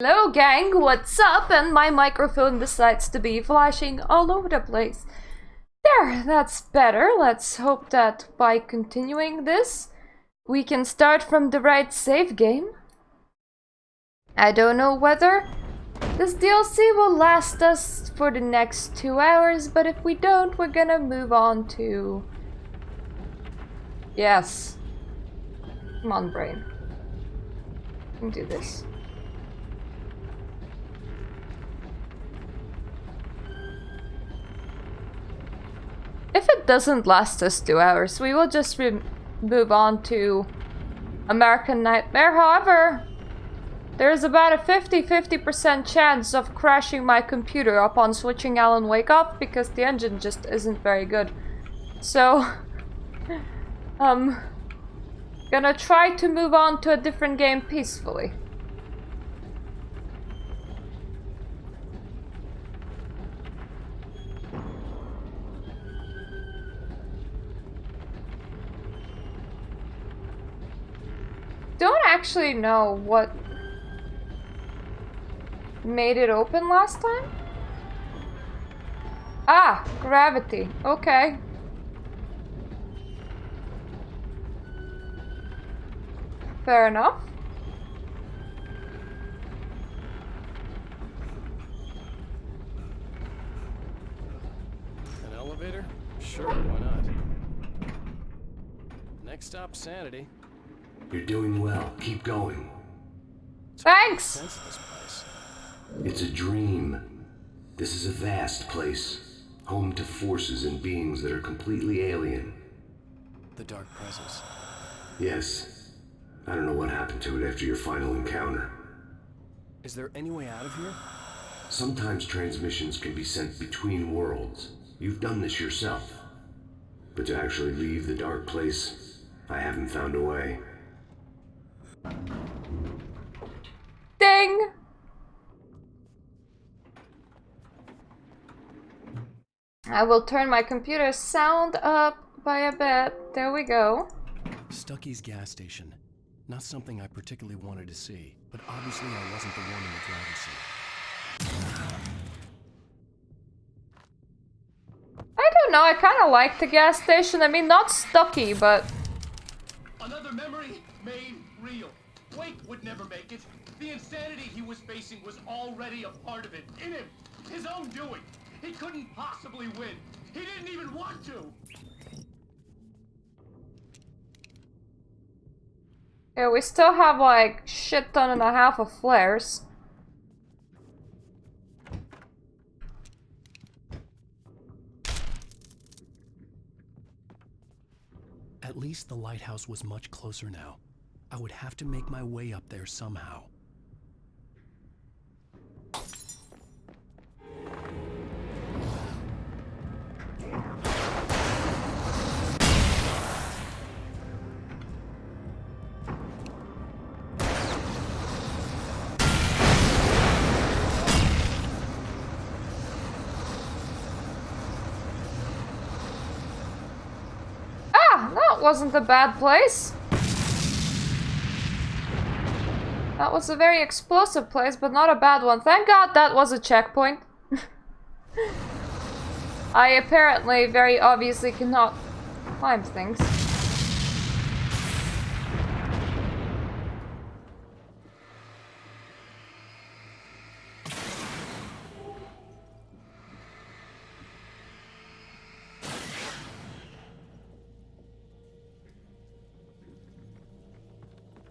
Hello gang, what's up? And my microphone decides to be flashing all over the place. There, that's better. Let's hope that by continuing this, we can start from the right save game. I don't know whether this DLC will last us for the next 2 hours, but if we don't, we're gonna move on to... Yes. Come on, brain. We can do this. If it doesn't last us 2 hours, we will just move on to American Nightmare. However, there's about a 50% chance of crashing my computer upon switching Alan Wake off because the engine just isn't very good. So, gonna try to move on to a different game peacefully. Don't actually know what made it open last time. Ah, gravity. Okay. Fair enough. An elevator? Sure, why not? Next stop, Sanity. You're doing well. Keep going. Thanks! Sense of this place. It's a dream. This is a vast place, home to forces and beings that are completely alien. The Dark Presence. Yes. I don't know what happened to it after your final encounter. Is there any way out of here? Sometimes transmissions can be sent between worlds. You've done this yourself. But to actually leave the dark place, I haven't found a way. Ding! I will turn my computer sound up by a bit. There we go. Stucky's gas station. Not something I particularly wanted to see, but obviously I wasn't the one in the driver's seat. I don't know, I kind of like the gas station. I mean, not Stucky, but... Another memory made real. Wake would never make it. The insanity he was facing was already a part of it, in him. His own doing. He couldn't possibly win. He didn't even want to. Yeah, we still have like shit ton and a half of flares. At least the lighthouse was much closer now. I would have to make my way up there somehow. Ah, that wasn't a bad place. That was a very explosive place, but not a bad one. Thank God that was a checkpoint. I apparently very obviously cannot climb things.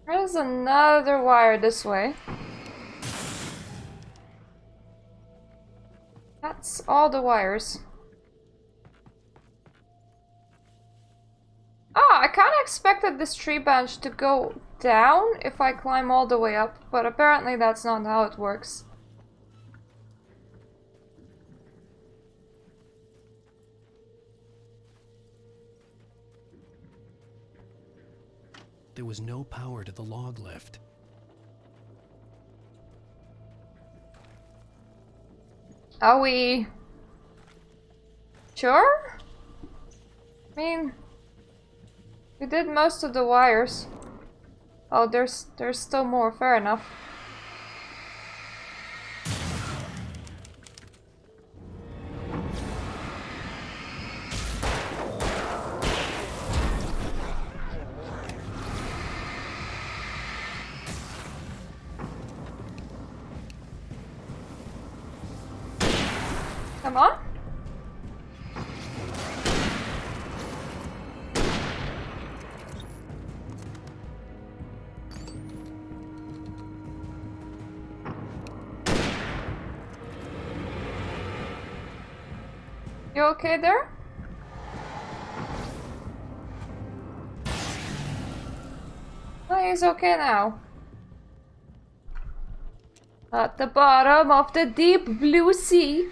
There's another wire this way. That's all the wires. Ah, I kinda expected this tree branch to go down if I climb all the way up, but apparently that's not how it works. There was no power to the log lift. Are we sure? I mean, we did most of the wires. Oh, there's still more. Fair enough. Come on. You okay there? Oh, he's okay now. At the bottom of the deep blue sea.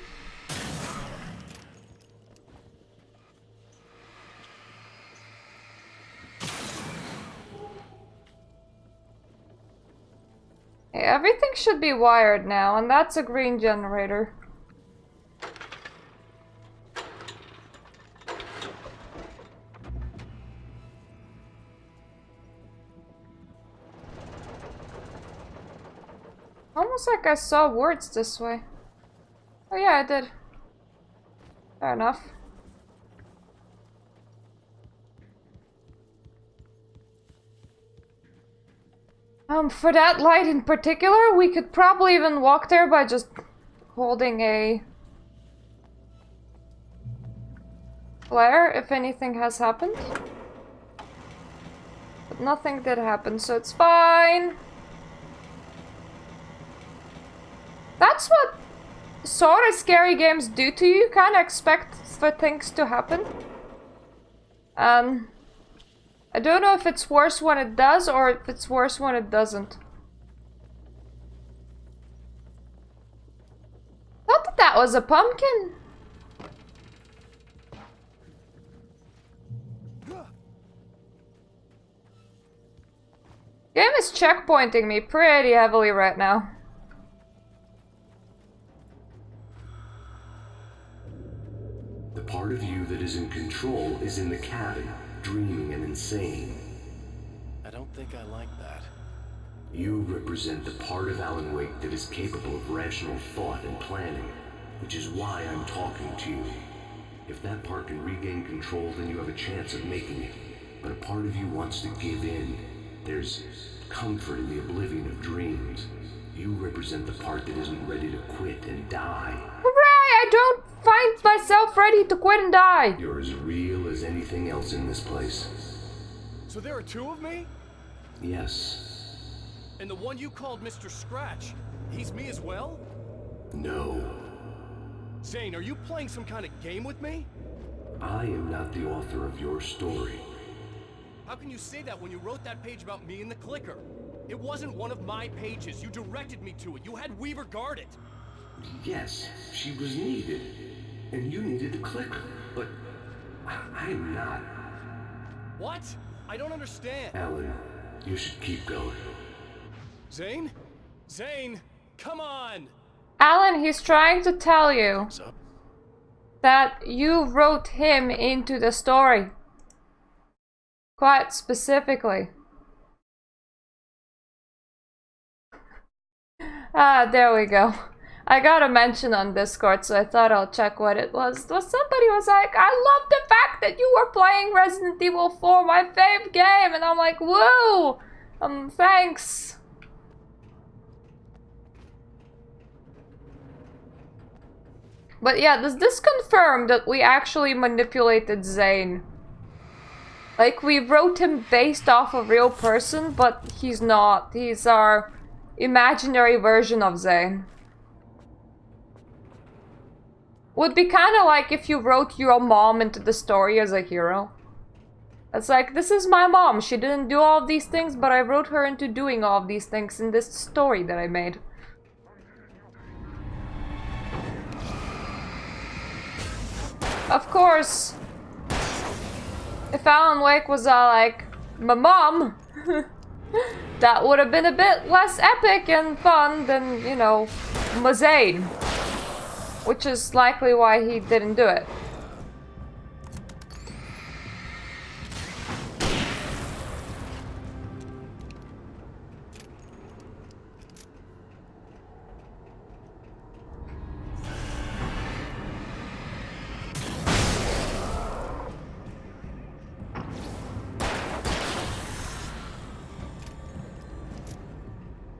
Hey, everything should be wired now, and that's a green generator. Almost like I saw words this way. Oh yeah, I did. Fair enough. For that light in particular, we could probably even walk there by just holding a flare if anything has happened. But nothing did happen, so it's fine. That's what sort of scary games do to you. You kind of expect for things to happen. I don't know if it's worse when it does or if it's worse when it doesn't. Thought that that was a pumpkin. Game is checkpointing me pretty heavily right now. The part of you that is in control is in the cabin, dreaming and insane. I don't think I like that. You represent the part of Alan Wake that is capable of rational thought and planning, which is why I'm talking to you. If that part can regain control, then you have a chance of making it. But a part of you wants to give in. There's comfort in the oblivion of dreams. You represent the part that isn't ready to quit and die. Hooray! I don't find myself ready to quit and die. You're as real as anything else in this place. So there are two of me? Yes. And the one you called Mr. Scratch, he's me as well? No. Zane, are you playing some kind of game with me? I am not the author of your story. How can you say that when you wrote that page about me in the clicker? It wasn't one of my pages. You directed me to it. You had Weaver guard it. Yes, she was needed. And you needed the clicker. But I'm not. What? I don't understand. Alan, you should keep going. Zane? Zane, come on! Alan, he's trying to tell you What's up? that you wrote him into the story. Quite specifically. Ah, there we go. I got a mention on Discord, so I thought I'll check what it was. Somebody was like, I love the fact that you were playing Resident Evil 4, my fave game, and I'm like, woo! Thanks. But yeah, does this confirm that we actually manipulated Zane? Like, we wrote him based off a real person, but he's not. He's our imaginary version of Zane. Would be kind of like if you wrote your mom into the story as a hero. It's like, this is my mom. She didn't do all of these things, but I wrote her into doing all of these things in this story that I made. Of course, if Alan Wake was like, my mom, that would have been a bit less epic and fun than, you know, Zane. Which is likely why he didn't do it.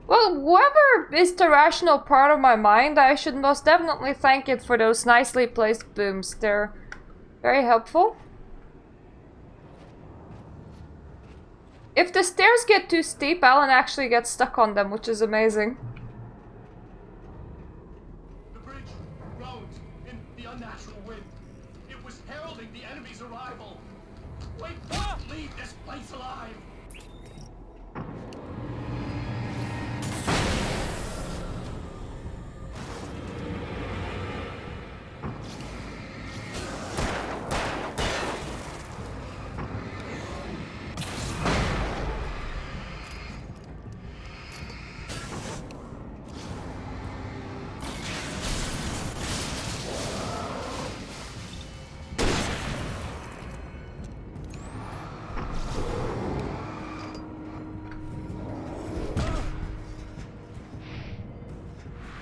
Well, whoever is the rational part of my mind, I should most definitely thank it for those nicely placed booms. They're very helpful. If the stairs get too steep, Alan actually gets stuck on them, which is amazing. The bridge groans in the unnatural wind. It was heralding the enemy's arrival. Wait, don't leave this place alive!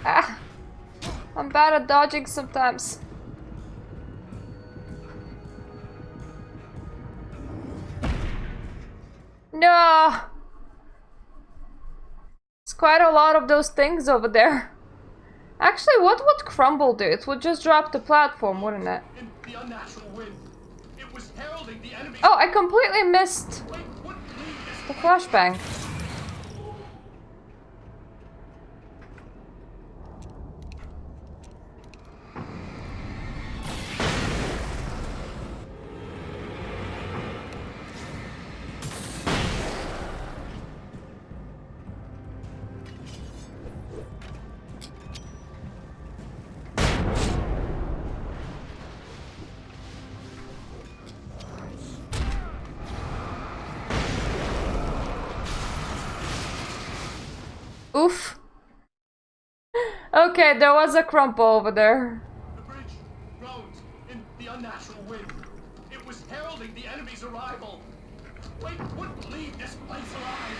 Ah, I'm bad at dodging sometimes. No! It's quite a lot of those things over there. Actually, what would crumble do? It would just drop the platform, wouldn't it? In the unnatural wind. It was heralding the enemy. Oh, I completely missed Wait, wouldn't leave this the flashbang. Oof. Okay, there was a crumple over there. The bridge groans in the unnatural wind. It was heralding the enemy's arrival. Wait, wouldn't leave this place alive.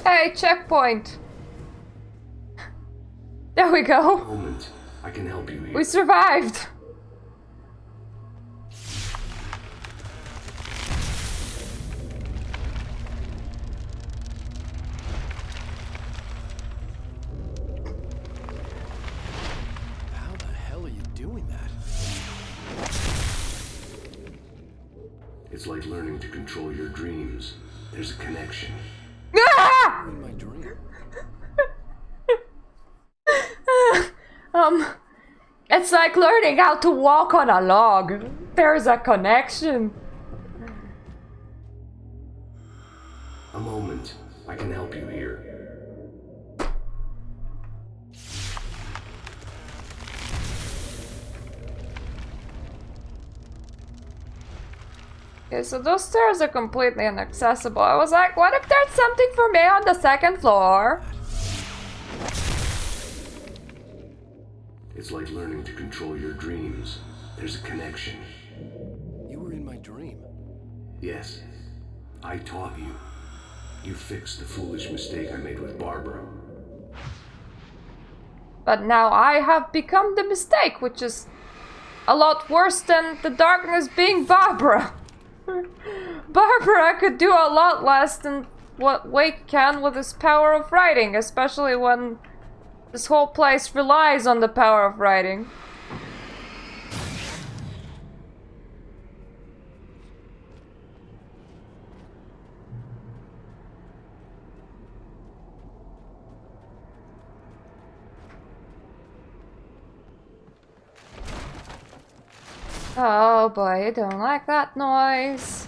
Hey, checkpoint. There we go. Moment. I can help you here. We survived. How the hell are you doing that? It's like learning to control your dreams. There's a connection. Ah! In my dream. It's like learning how to walk on a log. There's a connection. A moment. I can help you here. Okay, so those stairs are completely inaccessible. I was like, what if there's something for me on the second floor? It's like learning to control your dreams. There's a connection. You were in my dream. Yes. I taught you. You fixed the foolish mistake I made with Barbara. But now I have become the mistake, which is a lot worse than the darkness being Barbara. Barbara could do a lot less than what Wake can with his power of writing, especially when this whole place relies on the power of writing. Oh boy, I don't like that noise.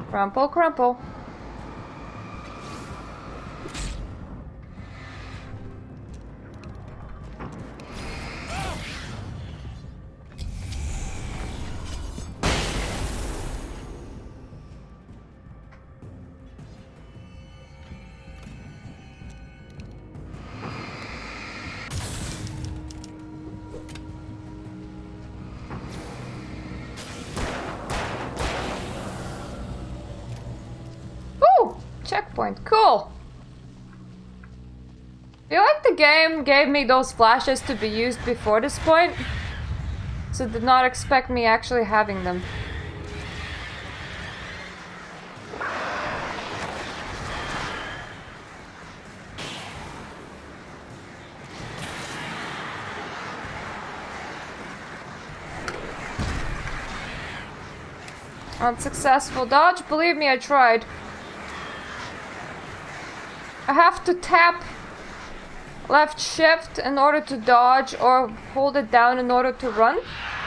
Crumple, crumple. checkpoint. Cool. I feel like the game gave me those flashes to be used before this point, so did not expect me actually having them. Unsuccessful dodge? Believe me, I tried. I have to tap left shift in order to dodge or hold it down in order to run,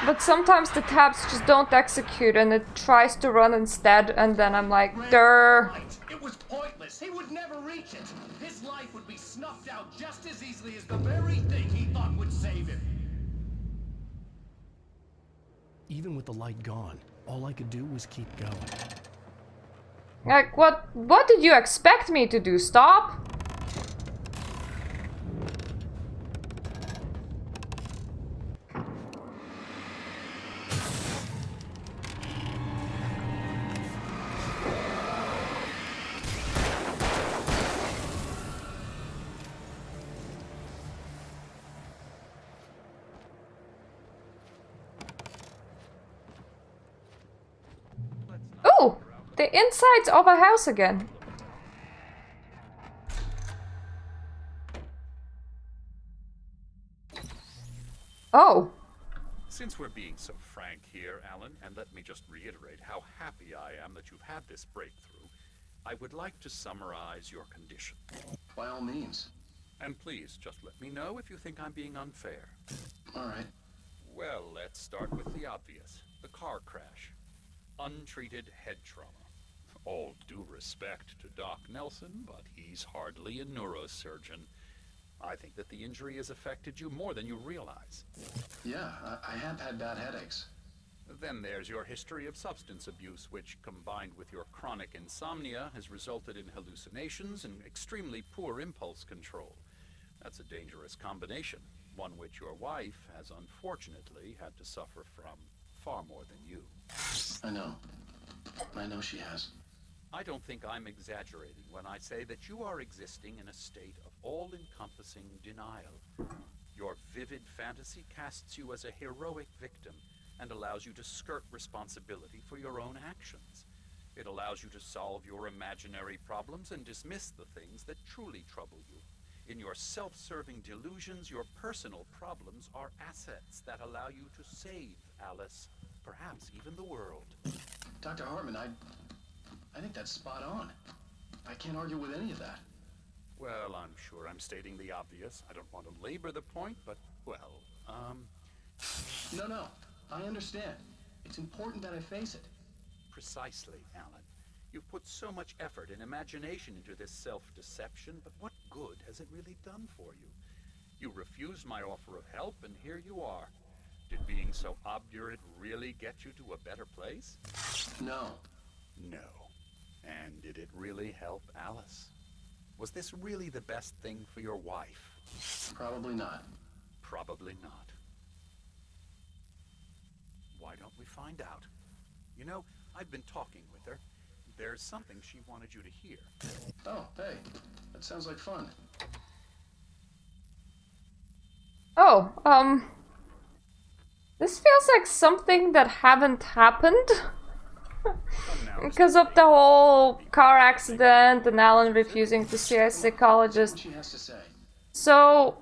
but sometimes the taps just don't execute and it tries to run instead, and then I'm like, durr. It was pointless. He would never reach it. His life would be snuffed out just as easily as the very thing he thought would save him. Even with the light gone, all I could do was keep going. Like, what did you expect me to do? Stop? Oh! The insides of a house again. Oh. Since we're being so frank here, Alan, and let me just reiterate how happy I am that you've had this breakthrough, I would like to summarize your condition. By all means. And please, just let me know if you think I'm being unfair. All right. Well, let's start with the obvious. The car crash. Untreated head trauma. All due respect to Doc Nelson, but he's hardly a neurosurgeon. I think that the injury has affected you more than you realize. Yeah, I have had bad headaches. Then there's your history of substance abuse, which, combined with your chronic insomnia, has resulted in hallucinations and extremely poor impulse control. That's a dangerous combination, one which your wife has unfortunately had to suffer from far more than you. I know she has. I don't think I'm exaggerating when I say that you are existing in a state of all-encompassing denial. Your vivid fantasy casts you as a heroic victim and allows you to skirt responsibility for your own actions. It allows you to solve your imaginary problems and dismiss the things that truly trouble you. In your self-serving delusions, your personal problems are assets that allow you to save Alice, perhaps even the world. Dr. Hartman, I think that's spot on. I can't argue with any of that. Well, I'm sure I'm stating the obvious. I don't want to labor the point, but, well, No, I understand. It's important that I face it. Precisely, Alan. You've put so much effort and imagination into this self-deception, but what good has it really done for you? You refused my offer of help, and here you are. Did being so obdurate really get you to a better place? No. No. And did it really help Alice? Was this really the best thing for your wife? Probably not. Probably not. Why don't we find out? You know, I've been talking with her. There's something she wanted you to hear. Oh, hey. That sounds like fun. Oh, this feels like something that haven't happened. Because of the whole car accident and Alan refusing to see a psychologist. What she has to say. So,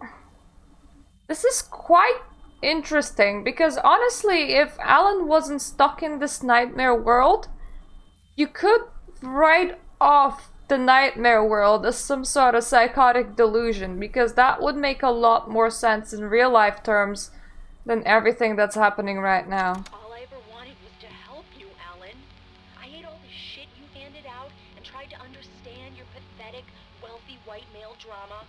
this is quite interesting because honestly, if Alan wasn't stuck in this nightmare world, you could write off the nightmare world as some sort of psychotic delusion, because that would make a lot more sense in real life terms than everything that's happening right now. All I ever wanted was to help you, Alan. I ate all the shit you handed out and tried to understand your pathetic, wealthy white male drama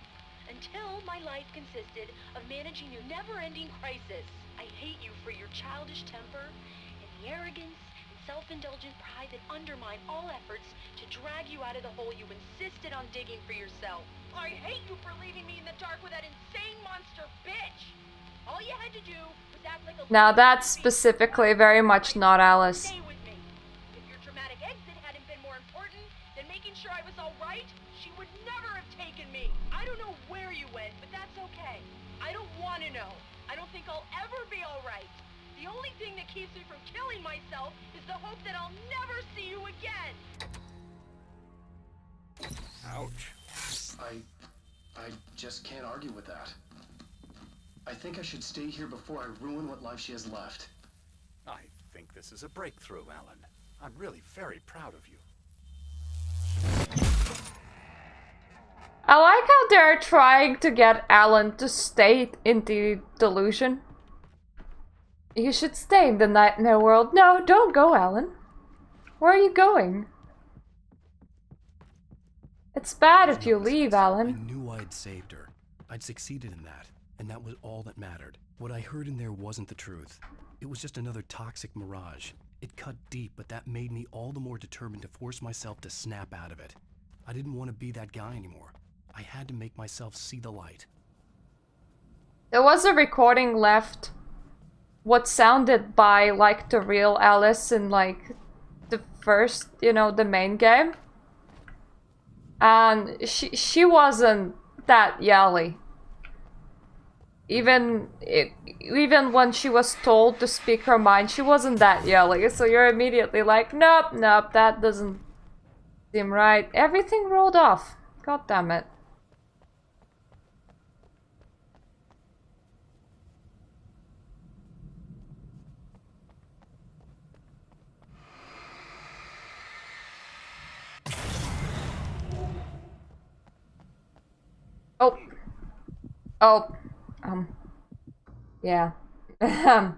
until my life consisted of managing your never-ending crisis. I hate you for your childish temper and the arrogance and self-indulgent pride that undermine all efforts to drag you out of the hole you insisted on digging for yourself. I hate you for leaving me in the dark with that insane monster bitch! All you had to do was act like a... Now that's specifically very much not Alice. Stay with me. If your traumatic exit hadn't been more important, then making sure I was alright, she would never have taken me. I don't know where you went, but that's okay. I don't want to know. I don't think I'll ever be alright. The only thing that keeps me from killing myself is the hope that I'll never see you again. Ouch. I just can't argue with that. I think I should stay here before I ruin what life she has left. I think this is a breakthrough, Alan. I'm really very proud of you. I like how they're trying to get Alan to stay in the delusion. You should stay in the nightmare world. No, don't go, Alan. Where are you going? It's bad if you leave, I Alan. knew I'd saved her. I'd succeeded in that, and that was all that mattered. What I heard in there wasn't the truth. It was just another toxic mirage. It cut deep, but that made me all the more determined to force myself to snap out of it. I didn't want to be that guy anymore. I had to make myself see the light. There was a recording left. What sounded by like the real Alice in like the first, you know, the main game. And she wasn't that yelly. Even when she was told to speak her mind, she wasn't that yelly. So you're immediately like, nope, nope, that doesn't seem right. Everything rolled off. God damn it. Oh. Oh. Yeah. Well,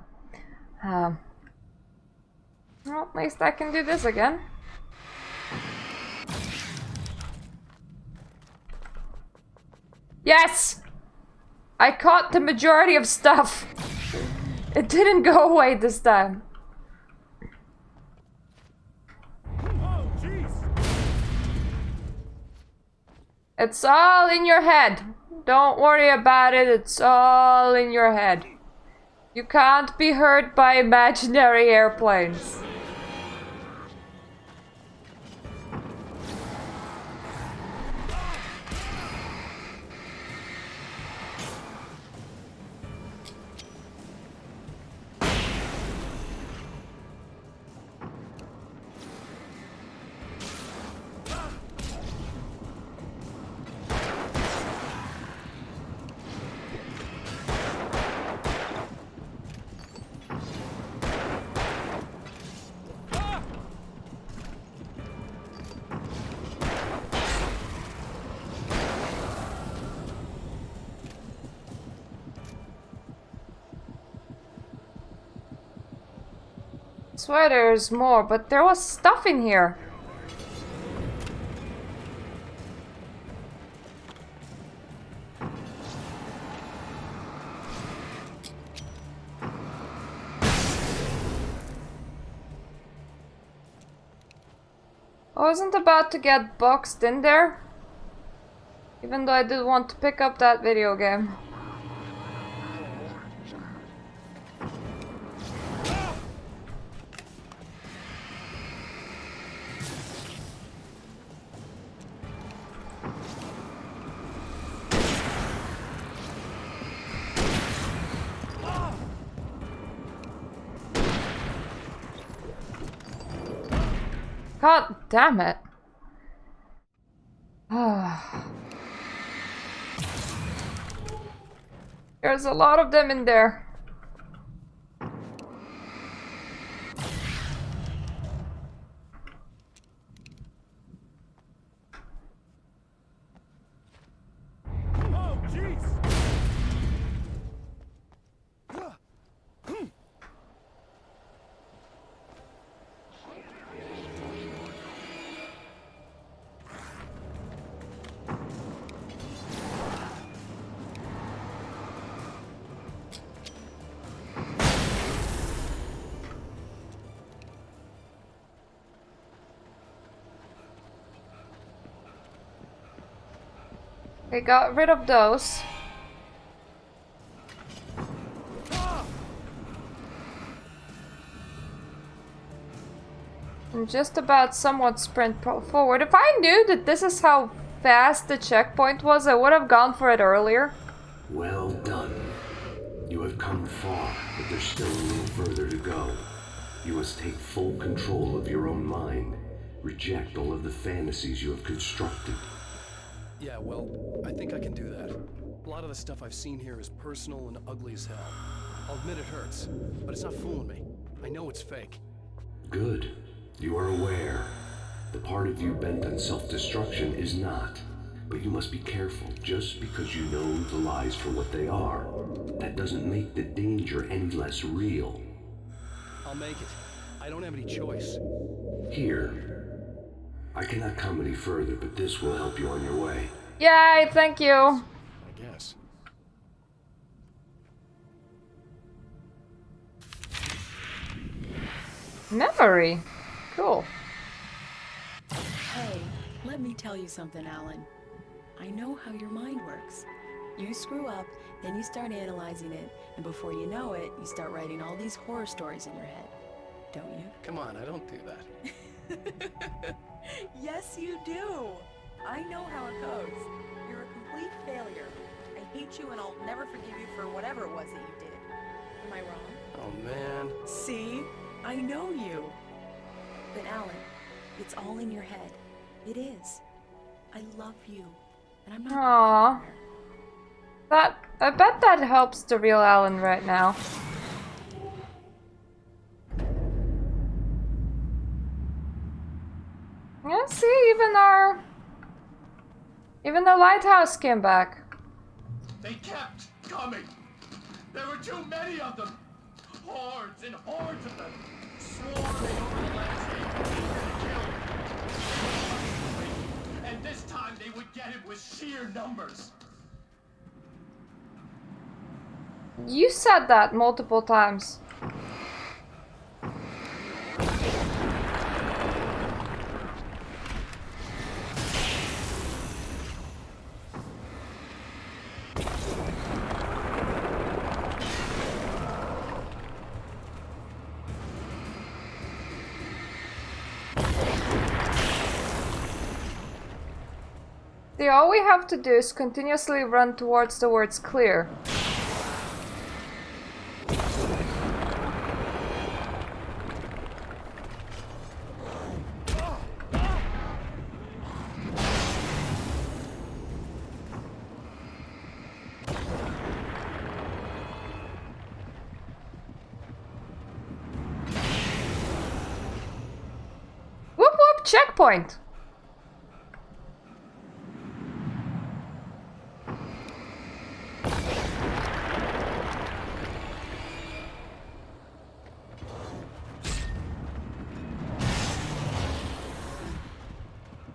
at least I can do this again. Yes! I caught the majority of stuff. It didn't go away this time. Oh, jeez! It's all in your head. Don't worry about it, it's all in your head. You can't be hurt by imaginary airplanes. I swear there's more, but there was stuff in here. I wasn't about to get boxed in there, even though I did want to pick up that video game. God damn it. There's a lot of them in there. Oh, jeez! We got rid of those. And just about somewhat sprint forward. If I knew that this is how fast the checkpoint was, I would have gone for it earlier. Well done. You have come far, but there's still a little further to go. You must take full control of your own mind. Reject all of the fantasies you have constructed. Yeah, well, I think I can do that. A lot of the stuff I've seen here is personal and ugly as hell. I'll admit it hurts, but it's not fooling me. I know it's fake. Good. You are aware. The part of you bent on self-destruction is not. But you must be careful. Just because you know the lies for what they are, that doesn't make the danger any less real. I'll make it. I don't have any choice. Here. I cannot come any further, but this will help you on your way. Yay, thank you. I guess. Memory. Cool. Hey, let me tell you something, Alan. I know how your mind works. You screw up, then you start analyzing it, and before you know it, you start writing all these horror stories in your head. Don't you? Come on, I don't do that. Yes, you do. I know how it goes. You're a complete failure. I hate you and I'll never forgive you for whatever it was that you did. Am I wrong? Oh, man. See? I know you. But Alan, it's all in your head. It is. I love you. And I'm not Aww. I bet that helps the real Alan right now. Yeah, see, even the lighthouse came back. They kept coming. There were too many of them. Hordes and hordes of them. Swarming over the landscape, eager to kill. And this time they would get him with sheer numbers. You said that multiple times. See, all we have to do is continuously run towards the words clear. Whoop whoop, checkpoint!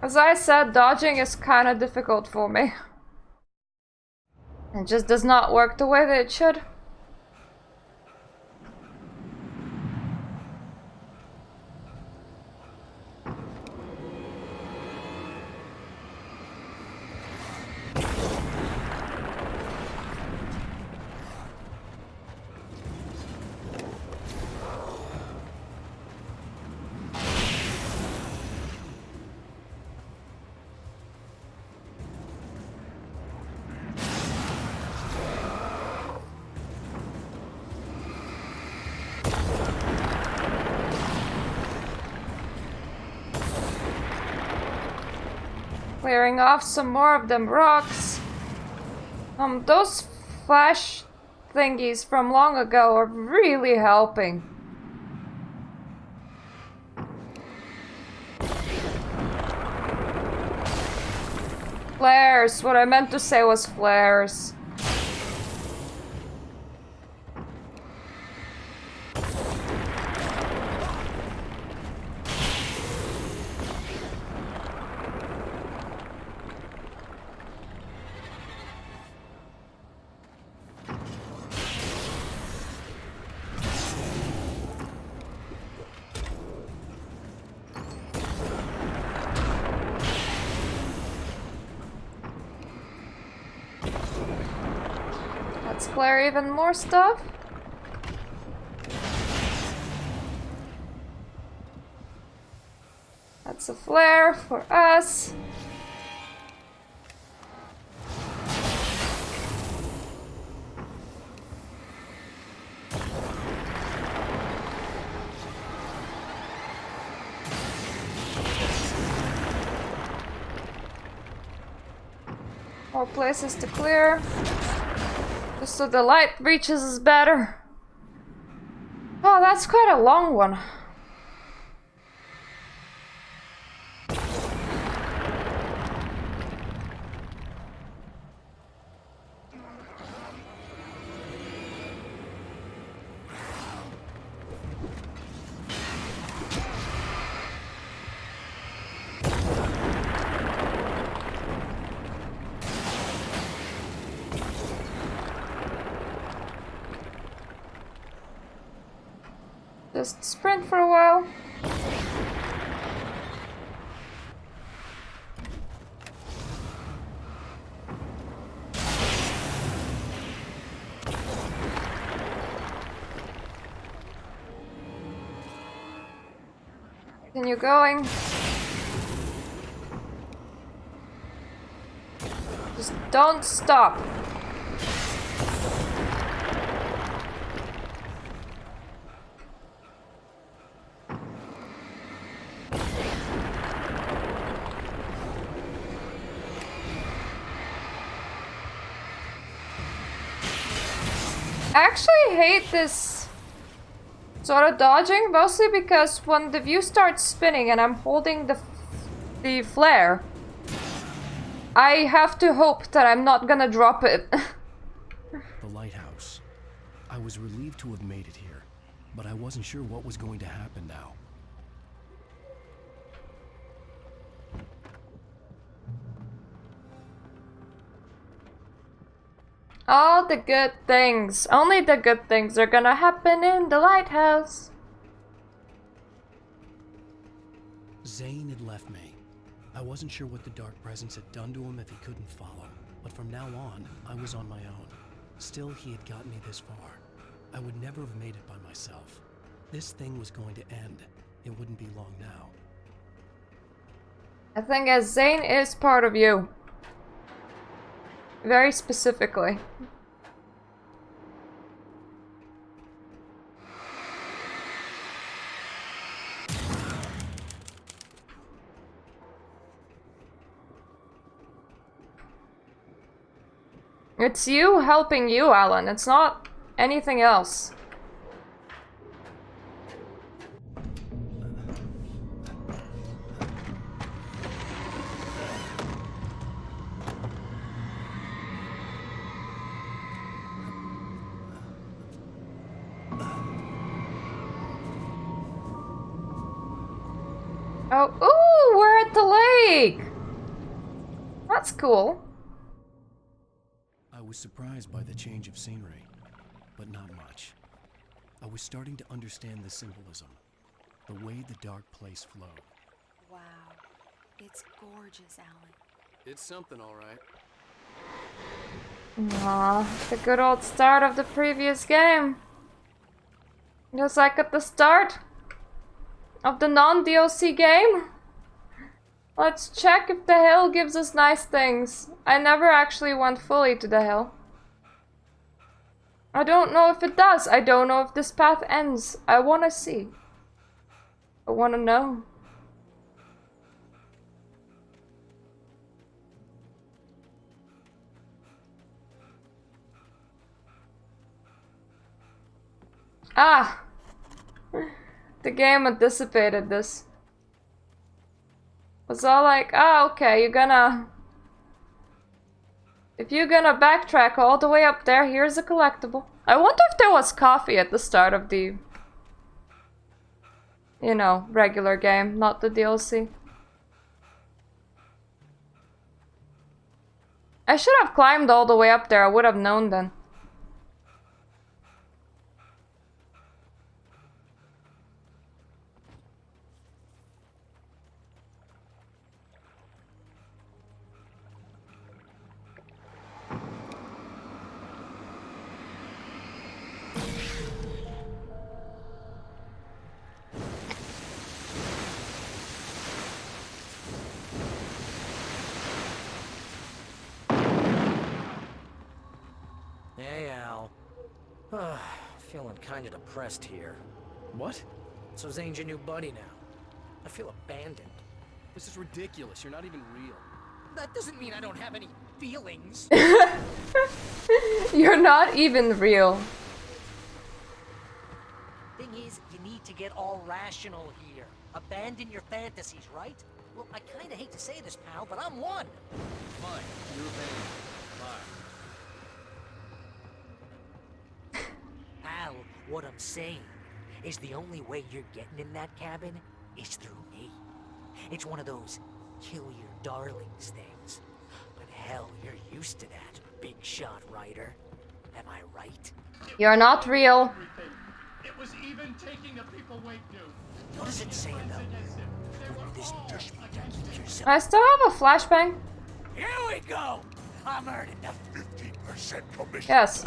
As I said, dodging is kind of difficult for me. It just does not work the way that it should. Clearing off some more of them rocks. Those flash thingies from long ago are really helping. Flares. What I meant to say was flares. Let's clear even more stuff. That's a flare for us. More places to clear. Just so the light reaches us better. Oh, that's quite a long one. Just sprint for a while. Continue going. Just don't stop. I actually hate this sort of dodging, mostly because when the view starts spinning and I'm holding the flare, I have to hope that I'm not gonna drop it. The lighthouse. I was relieved to have made it here, but I wasn't sure what was going to happen now. All the good things, only the good things are gonna happen in the lighthouse. Zane had left me. I wasn't sure what the dark presence had done to him if he couldn't follow, but from now on, I was on my own. Still, he had gotten me this far. I would never have made it by myself. This thing was going to end. It wouldn't be long now. I think as Zane is part of you. Very specifically. It's you helping you, Alan. It's not anything else. Oh, ooh, we're at the lake! That's cool. I was surprised by the change of scenery, but not much. I was starting to understand the symbolism, the way the dark place flowed. Wow. It's gorgeous, Alan. It's something, all right. Aw, the good old start of the previous game. Just like at the start of the non-DLC game. Let's check if the hill gives us nice things. I never actually went fully to the hill. I don't know if it does. I don't know if this path ends. I want to see. I want to know. Ah! The game anticipated this. Was all like, ah, okay, you're gonna... If you're gonna backtrack all the way up there, here's a collectible. I wonder if there was coffee at the start of the... You know, regular game, not the DLC. I should have climbed all the way up there, I would have known then. Feeling kinda depressed here. What? So Zane's your new buddy now. I feel abandoned. This is ridiculous. You're not even real. That doesn't mean I don't have any feelings. You're not even real. Thing is, you need to get all rational here. Abandon your fantasies, right? Well, I kinda hate to say this, pal, but I'm one. Fine. You're abandoned. Bye. Pal, what I'm saying is the only way you're getting in that cabin is through me. It's one of those kill your darlings things. But hell, you're used to that, big shot writer. Am I right? You're not real. Everything. It was even taking the people Wake knew. What does it say about this judgment that keeps yourself? I still have a flashbang. Here we go! I'm earning the 15% commission. Yes.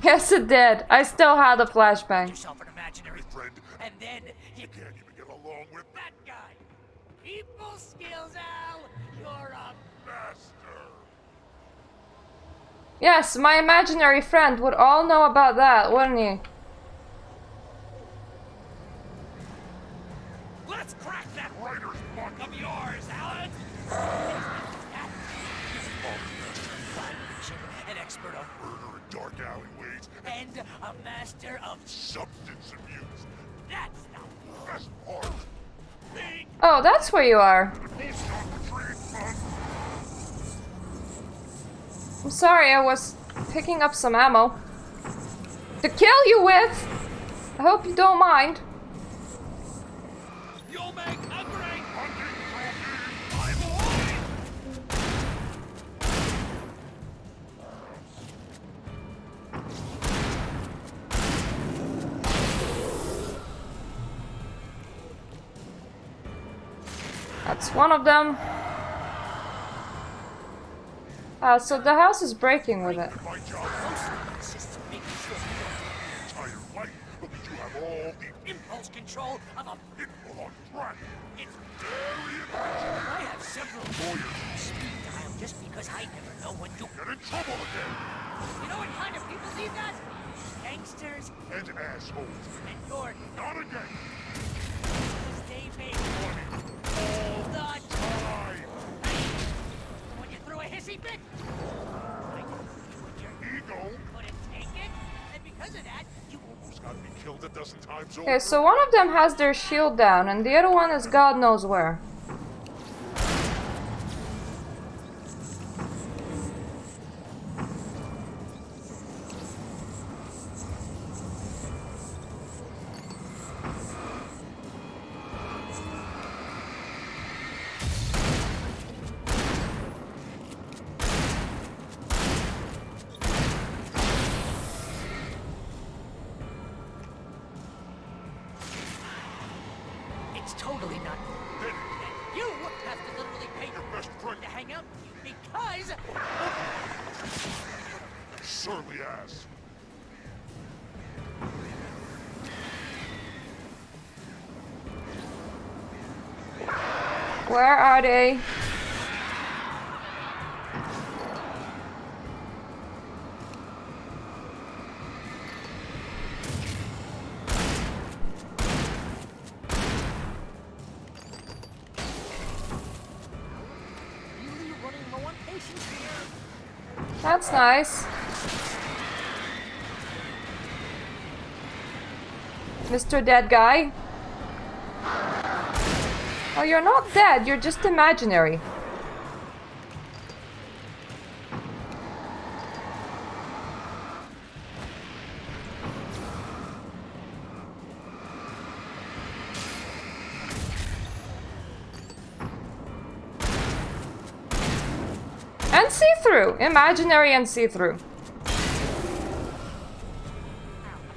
Yes, it did. I still had a flashbang. yourself an imaginary Friend, and then you can't even get along with that guy. People skills, Al. You're a master. Yes, my imaginary friend would all know about that, wouldn't he? Let's crack that writer's block of yours, Alan! An expert on Murder in dark alleyways and a master of substance abuse. that's not The best part. Oh, that's where you are. Stop retreating, son. I'm sorry, I was picking up some ammo to kill you with. I hope you don't mind. You'll make a great Hunting trophy. I'm alive. That's one of them. So the house is breaking with it. My job consists of making sure you entire life, but you have all the don't impulse control of a people on track. it's Very impressive. I have several Lawyers speed dial just because I never know when to get in trouble again. you know what kind of people need that? Gangsters And assholes. and you're Not again. stay big all the time. Time. When you threw a hissy fit, I knew you and your Ego couldn't take it, and because of that, you almost got me killed a dozen times over. Okay, so one of them has their shield down, and the other one is God knows where. it's totally not. Then And you have to literally pay your best friend, to hang out because surly ass. Where are they? really running low on patience here. That's nice. Mr. Dead Guy. Oh, you're not dead, you're just imaginary. And see-through. Imaginary and see-through. Ow, I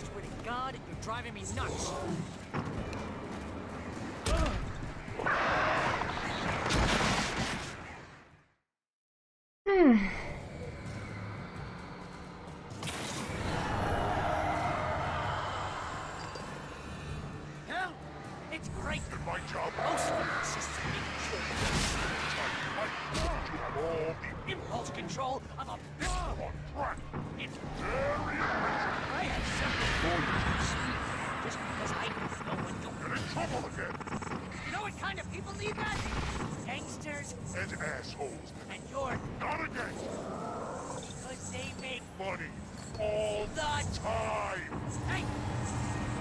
swear to God, you're driving me nuts. Hell, it It's great. And my job Mostly consists of being killed. I want to have all the Impulse control of a bitch. on track. It's Very impressive. I have something for you to see. Just because I know what you'll Get in trouble again. You know what kind of people need that? Gangsters. And assholes. And you're Not a gangster. because they make Money. All the time. Hey!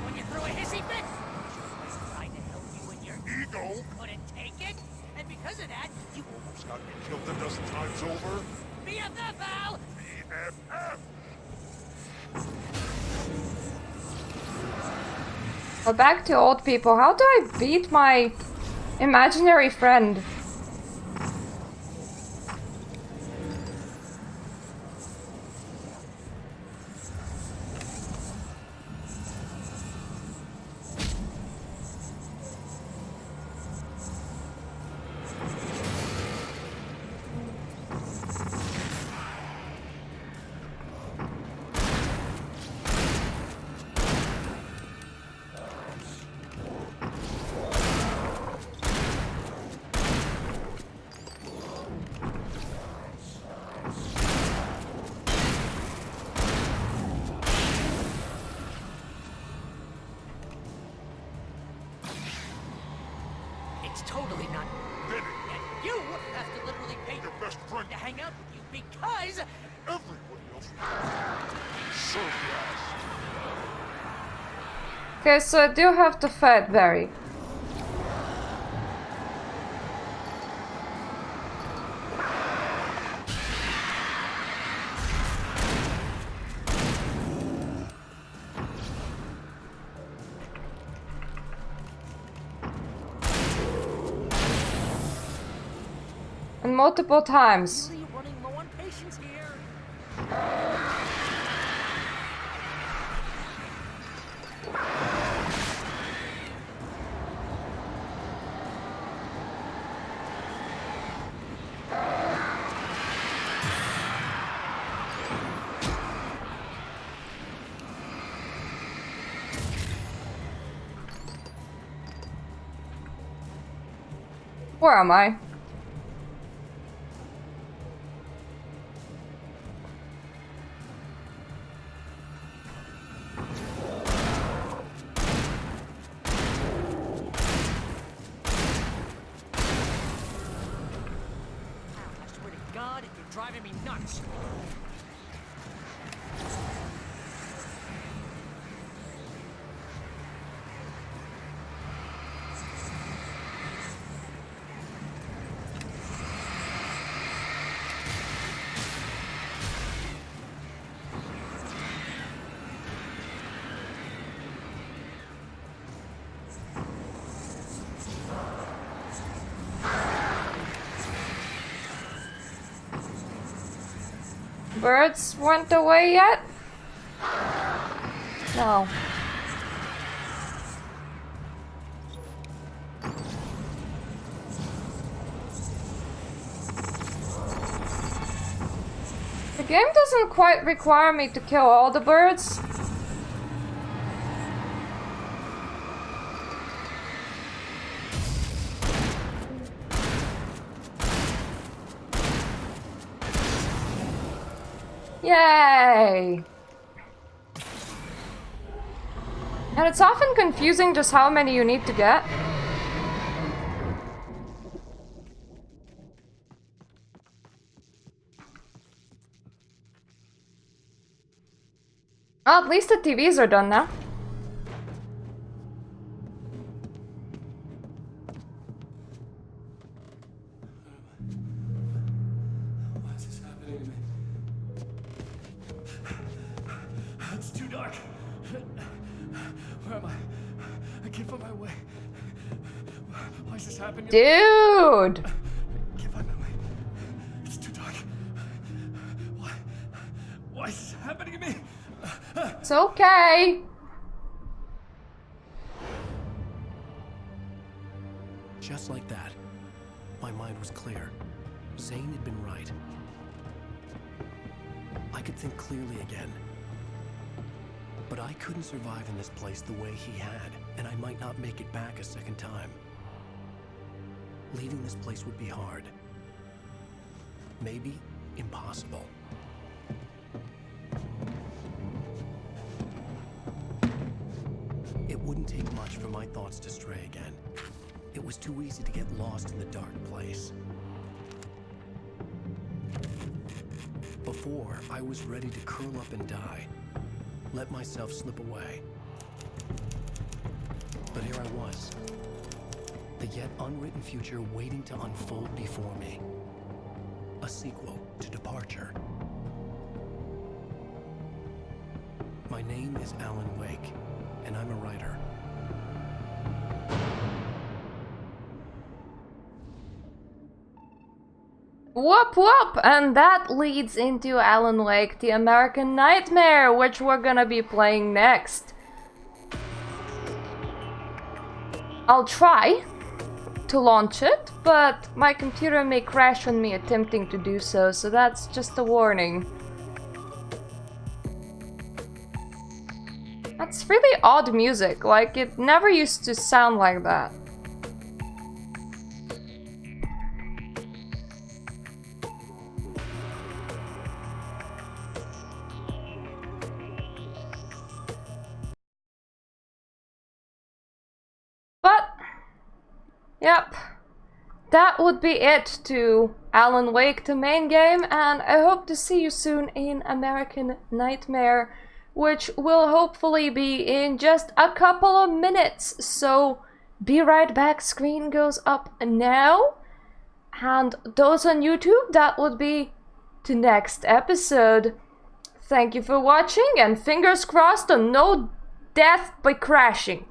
When you threw a hissy fit, I tried to help you when your Ego. couldn't take it, and because of that, you Almost got me killed a dozen times over. BFF, Al! BFF. Well, back to old people. How do I beat my imaginary friend? It's totally not. Benny. And you have to literally pay Your best friend. to hang out with you because Everybody else. Serve the ass. Okay, so I do have to fight Barry. And multiple times. really running low on patience here. Where am I? I swear to God, you're driving me nuts. Birds went away yet? No. The game doesn't quite require me to kill all the birds. Yay! And it's often confusing just how many you need to get. Well, at least the TVs are done now. Why is this happening to me? It's too dark. Where am I? I can't find my way. Why is this happening? Dude! I can't find my way. It's too dark. Why is this happening to me? It's okay. Just like that, my mind was clear. Zane had been right. I could think clearly again. But I couldn't survive in this place the way he had. and I might not make it back a second time. Leaving this place would be hard. Maybe impossible. It wouldn't take much for my thoughts to stray again. It was too easy to get lost in the dark place. Before, I was ready to curl up and die, let myself slip away. But here I was, the yet unwritten future waiting to unfold before me. A sequel to Departure. My name is Alan Wake, and I'm a writer. Whoop whoop! And that leads into Alan Wake, the American Nightmare, which we're gonna be playing next. I'll try to launch it, but my computer may crash on me attempting to do so, so that's just a warning. That's really odd music, like it never used to sound like that. But, yep, that would be it to Alan Wake, the main game, and I hope to see you soon in American Nightmare, which will hopefully be in just a couple of minutes. So be right back, screen goes up now, and those on YouTube, that would be the next episode. Thank you for watching, and fingers crossed on no death by crashing.